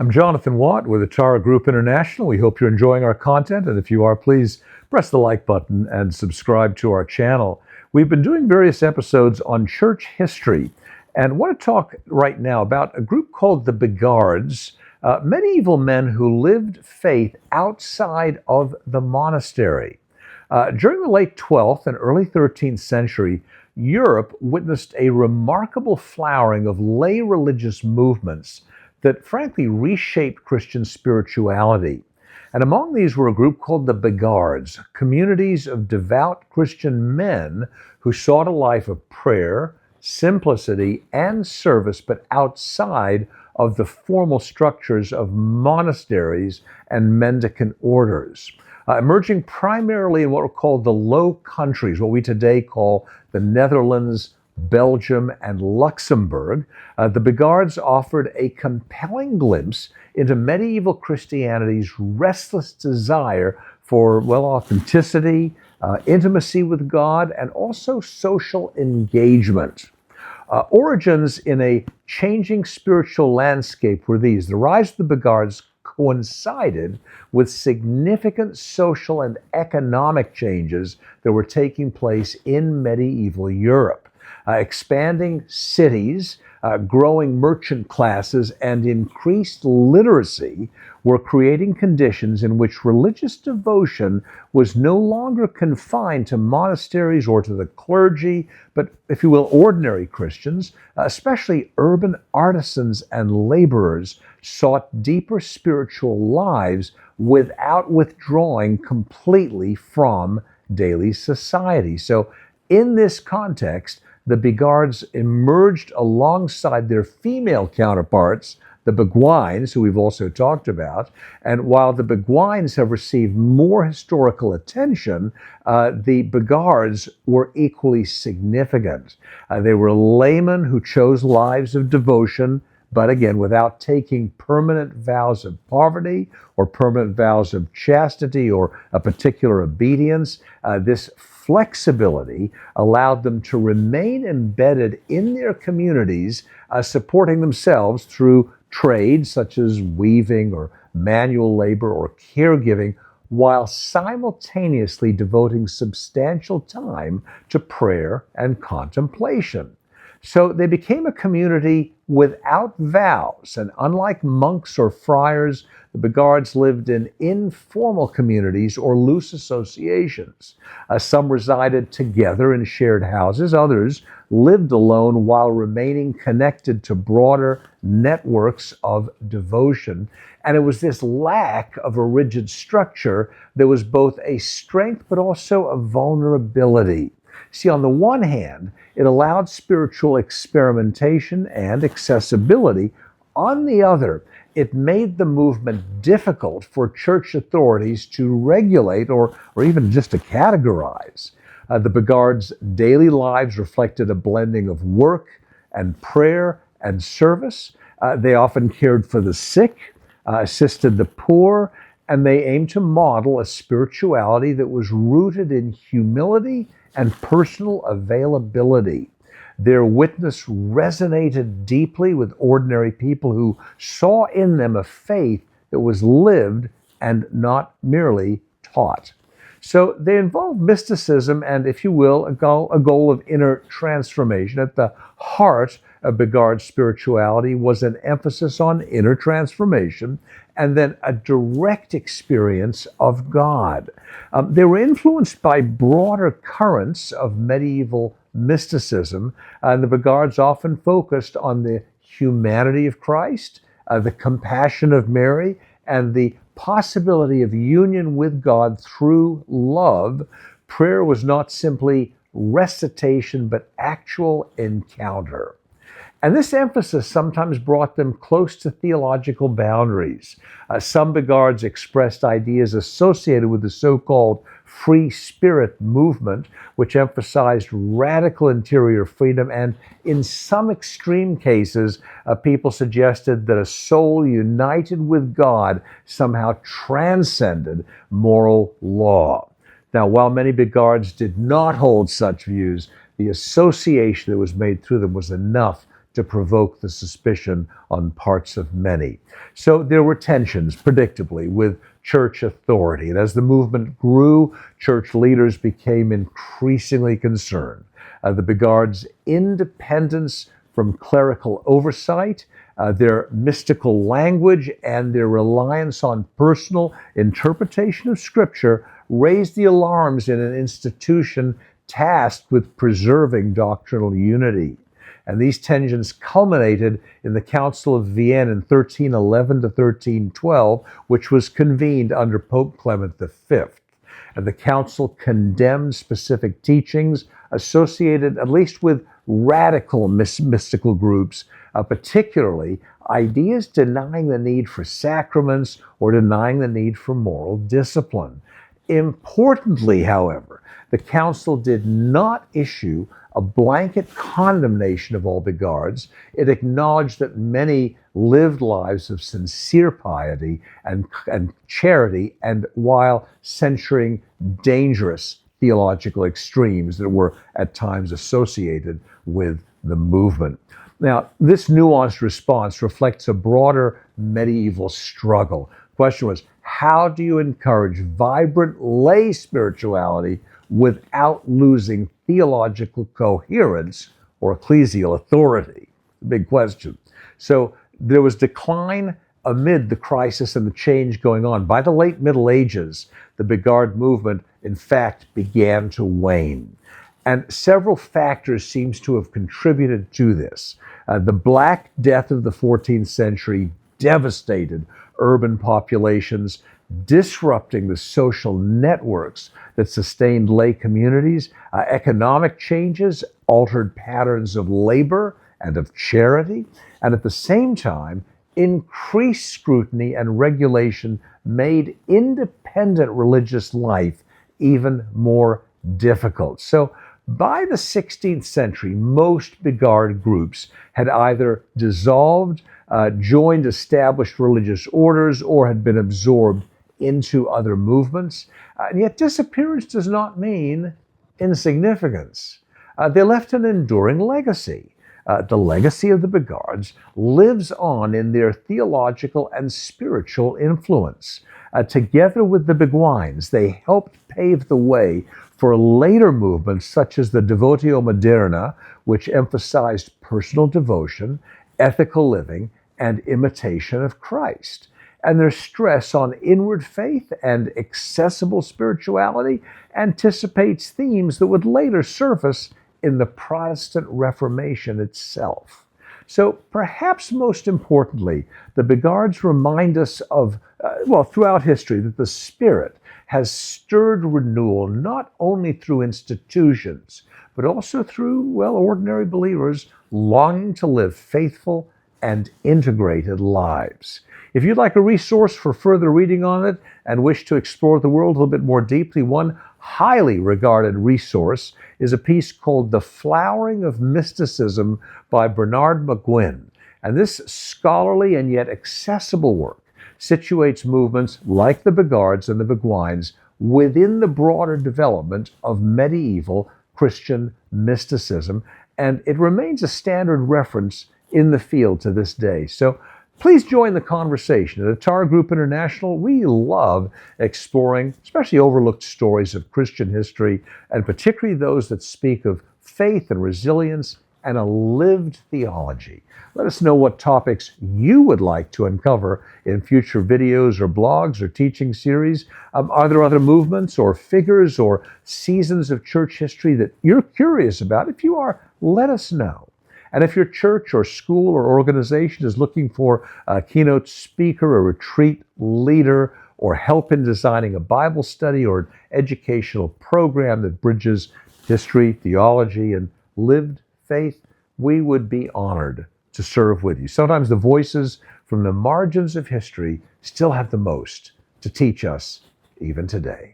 I'm Jonathan Watt with Atara Group International. We hope you're enjoying our content, and if you are, please press the like button and subscribe to our channel. We've been doing various episodes on church history, and I want to talk right now about a group called the Beghards, medieval men who lived faith outside of the monastery. During the late 12th and early 13th century, Europe witnessed a remarkable flowering of lay religious movements that frankly reshaped Christian spirituality. And among these were a group called the Beghards, communities of devout Christian men who sought a life of prayer, simplicity, and service, but outside of the formal structures of monasteries and mendicant orders. Emerging primarily in what were called the Low Countries, what we today call the Netherlands, Belgium, and Luxembourg, the Beghards offered a compelling glimpse into medieval Christianity's restless desire for, authenticity, intimacy with God, and also social engagement. Origins in a changing spiritual landscape were these. The rise of the Beghards coincided with significant social and economic changes that were taking place in medieval Europe. Expanding cities, growing merchant classes, and increased literacy were creating conditions in which religious devotion was no longer confined to monasteries or to the clergy, but, if you will, ordinary Christians, especially urban artisans and laborers, sought deeper spiritual lives without withdrawing completely from daily society. So, in this context, the Beghards emerged alongside their female counterparts, the Beguines, who we've also talked about. And while the Beguines have received more historical attention, the Beghards were equally significant. They were laymen who chose lives of devotion, but again, without taking permanent vows of poverty or permanent vows of chastity or a particular obedience. This flexibility allowed them to remain embedded in their communities, supporting themselves through trades such as weaving or manual labor or caregiving, while simultaneously devoting substantial time to prayer and contemplation. So they became a community without vows, and unlike monks or friars, the Beghards lived in informal communities or loose associations. Some resided together in shared houses, others lived alone while remaining connected to broader networks of devotion. And it was this lack of a rigid structure that was both a strength but also a vulnerability. See, on the one hand, it allowed spiritual experimentation and accessibility. On the other, it made the movement difficult for church authorities to regulate or even just to categorize. The Beghards' daily lives reflected a blending of work and prayer and service. They often cared for the sick, assisted the poor, and they aimed to model a spirituality that was rooted in humility and personal availability. Their witness resonated deeply with ordinary people who saw in them a faith that was lived and not merely taught. So they involved mysticism and, if you will, a goal of inner transformation. At the heart of Beghards' spirituality was an emphasis on inner transformation and then a direct experience of God. They were influenced by broader currents of medieval mysticism, and the Beghards often focused on the humanity of Christ, the compassion of Mary, and the possibility of union with God through love. Prayer was not simply recitation, but actual encounter. And this emphasis sometimes brought them close to theological boundaries. Some Beghards expressed ideas associated with the so-called free spirit movement, which emphasized radical interior freedom, and in some extreme cases, people suggested that a soul united with God somehow transcended moral law. Now, while many Beghards did not hold such views, the association that was made through them was enough to provoke the suspicion on parts of many. So there were tensions, predictably, with church authority. And as the movement grew, church leaders became increasingly concerned. The Beghards' independence from clerical oversight, their mystical language, and their reliance on personal interpretation of Scripture raised the alarms in an institution tasked with preserving doctrinal unity. And these tensions culminated in the Council of Vienne in 1311 to 1312, which was convened under Pope Clement V. And the council condemned specific teachings associated at least with radical mystical groups, particularly ideas denying the need for sacraments or denying the need for moral discipline. Importantly, however, the council did not issue a blanket condemnation of all Beghards. It acknowledged that many lived lives of sincere piety and charity, and while censuring dangerous theological extremes that were at times associated with the movement. Now, this nuanced response reflects a broader medieval struggle. The question was, how do you encourage vibrant lay spirituality without losing theological coherence or ecclesial authority? Big question. So there was decline amid the crisis and the change going on. By the late Middle Ages, the Begard movement, in fact, began to wane. And several factors seems to have contributed to this. The Black Death of the 14th century devastated urban populations, disrupting the social networks that sustained lay communities. Economic changes altered patterns of labor and of charity, and at the same time, increased scrutiny and regulation made independent religious life even more difficult. So by the 16th century, most Begard groups had either dissolved, joined established religious orders, or had been absorbed into other movements. And yet disappearance does not mean insignificance. They left an enduring legacy. The legacy of the Beghards lives on in their theological and spiritual influence. Together with the Beguines, they helped pave the way for later movements such as the Devotio Moderna, which emphasized personal devotion, ethical living, and imitation of Christ. And their stress on inward faith and accessible spirituality anticipates themes that would later surface in the Protestant Reformation itself. So perhaps most importantly, the Beghards remind us of, throughout history, that the Spirit has stirred renewal not only through institutions, but also through, ordinary believers longing to live faithful and integrated lives. If you'd like a resource for further reading on it and wish to explore the world a little bit more deeply, one highly regarded resource is a piece called The Flowering of Mysticism by Bernard McGuinn. And this scholarly and yet accessible work situates movements like the Beghards and the Beguines within the broader development of medieval Christian mysticism, and it remains a standard reference in the field to this day. So please join the conversation. At Atara Group International, we love exploring especially overlooked stories of Christian history, and particularly those that speak of faith and resilience and a lived theology. Let us know what topics you would like to uncover in future videos or blogs or teaching series. Are there other movements or figures or seasons of church history that you're curious about? If you are, let us know. And if your church or school or organization is looking for a keynote speaker, a retreat leader, or help in designing a Bible study or an educational program that bridges history, theology, and lived faith, we would be honored to serve with you. Sometimes the voices from the margins of history still have the most to teach us even today.